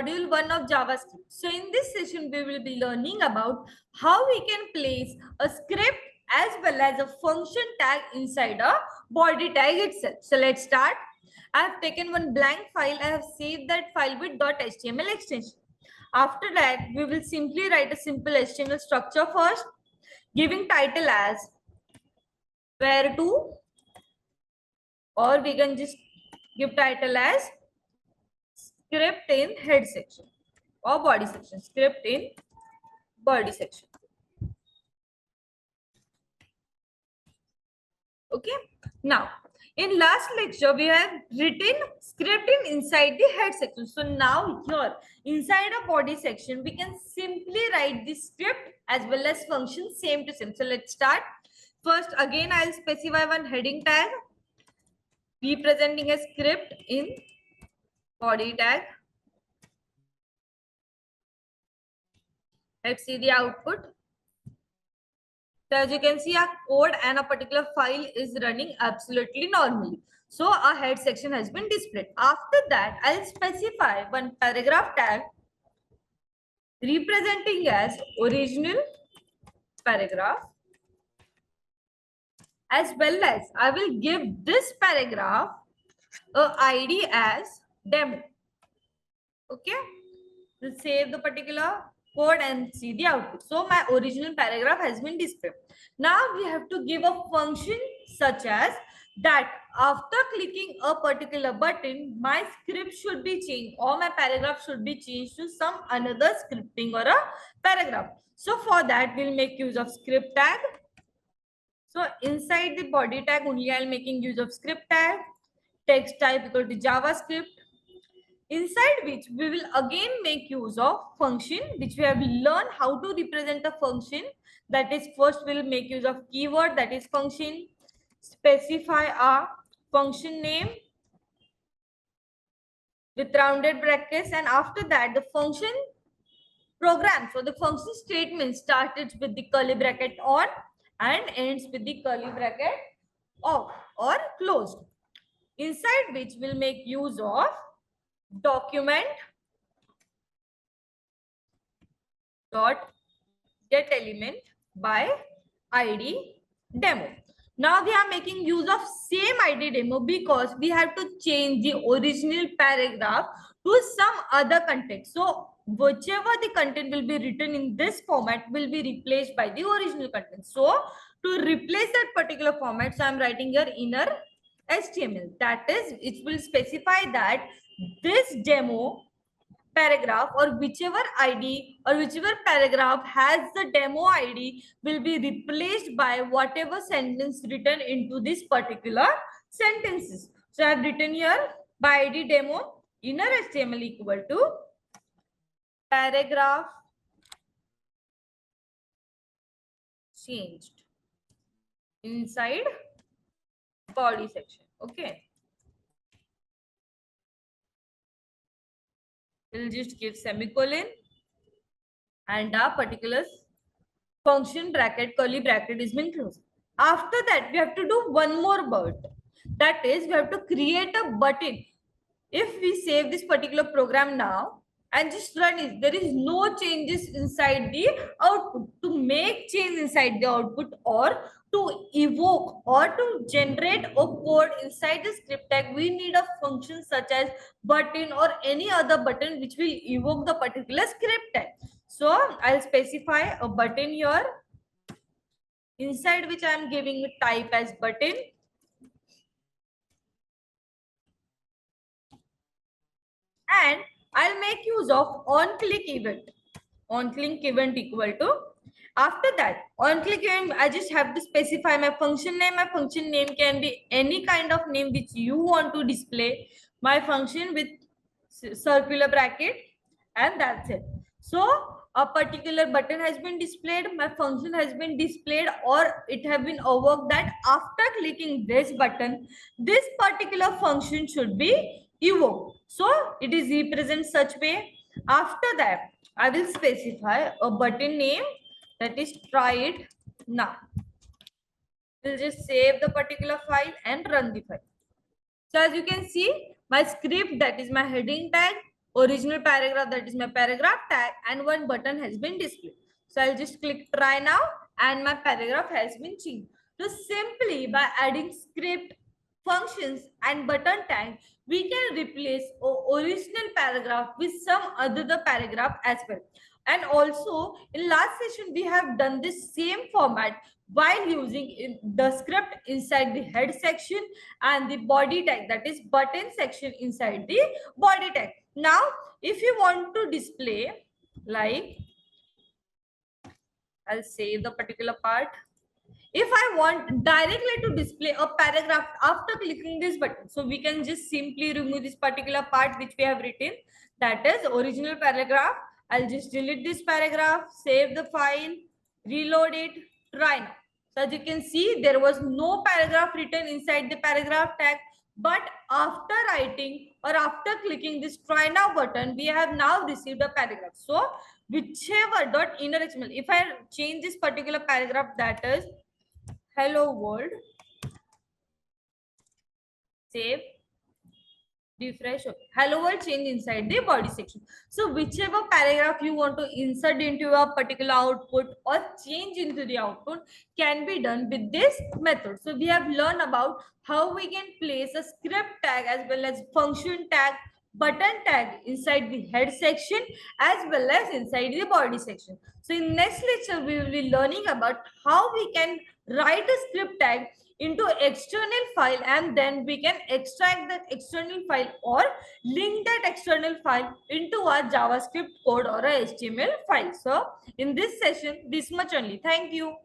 module 1 of JavaScript. So in this session, we will be learning about how we can place a script as well as a function tag inside a body tag itself. So let's start. I have taken one blank file. I have saved that file with .html extension. After that, we will simply write a simple HTML structure first, giving title as where to, or we can just give title as script in head section or body section, script in body section. Okay. Now, in last lecture, we have written scripting inside the head section. So now here, inside a body section, we can simply write the script as well as function same to same. So let's start. First, again, I'll specify one heading tag representing a script in body tag. Let's see the output. So as you can see, our code and a particular file is running absolutely normally. So our head section has been displayed. After that, I'll specify one paragraph tag representing as original paragraph, as well as I will give this paragraph a ID as demo. Okay, we'll save the particular code and see the output. So my original paragraph has been displayed. Now we have to give a function such as that after clicking a particular button, my script should be changed or my paragraph should be changed to some another scripting or a paragraph. So for that, we'll make use of script tag. So inside the body tag only, I'll making use of script tag, text type equal to JavaScript, inside which we will again make use of function, which we have learned how to represent a function. That is, first we'll make use of keyword, that is function, specify a function name with rounded brackets, and after that the function program. So the function statement starts with the curly bracket on and ends with the curly bracket off or closed, inside which we'll make use of document dot get element by id demo. Now we are making use of same id demo because we have to change the original paragraph to some other content. So whichever the content will be written in this format will be replaced by the original content. So to replace that particular format, so I'm writing here inner HTML. That is, it will specify that this demo paragraph or whichever ID or whichever paragraph has the demo ID will be replaced by whatever sentence written into this particular sentences. So I have written here by ID demo inner HTML equal to paragraph changed inside body section. Okay. We'll just give semicolon and a particular function bracket, curly bracket is been closed. After that, we have to do one more bit. That is, we have to create a button. If we save this particular program now and just run it, there is no changes inside the output. To make change inside the output or to evoke or to generate a code inside the script tag, we need a function such as button or any other button which will evoke the particular script tag. So I'll specify a button here, inside which I am giving a type as button. And I'll make use of on-click event. On-click event equal to, after that, on-click event, I just have to specify my function name. My function name can be any kind of name which you want to display. My function with circular bracket, and that's it. So a particular button has been displayed, my function has been displayed, or it have been evoked that after clicking this button, this particular function should be evoked. So it is represented such way. After that, I will specify a button name, that is try it now. We'll just save the particular file and run the file. So as you can see, my script, that is my heading tag, original paragraph, that is my paragraph tag, and one button has been displayed. So I'll just click try now and my paragraph has been changed. So simply by adding script, functions and button tag, we can replace original paragraph with some other paragraph as well. And also in last session, we have done this same format while using the script inside the head section and the body tag, that is button section inside the body tag. Now, if you want to display, like, I'll save the particular part. If I want directly to display a paragraph after clicking this button, so we can just simply remove this particular part which we have written, that is original paragraph. I'll just delete this paragraph, save the file, reload it, try now. So as you can see, there was no paragraph written inside the paragraph tag, but after writing or after clicking this try now button, we have now received a paragraph. So whichever dot inner HTML, if I change this particular paragraph, that is hello world, save, refresh, hello world change inside the body section. So whichever paragraph you want to insert into a particular output or change into the output can be done with this method. So we have learned about how we can place a script tag as well as function tag, button tag inside the head section as well as inside the body section. So in next lecture, we will be learning about how we can write a script tag into external file and then we can extract that external file or link that external file into our JavaScript code or a HTML file. So in this session, this much only. Thank you.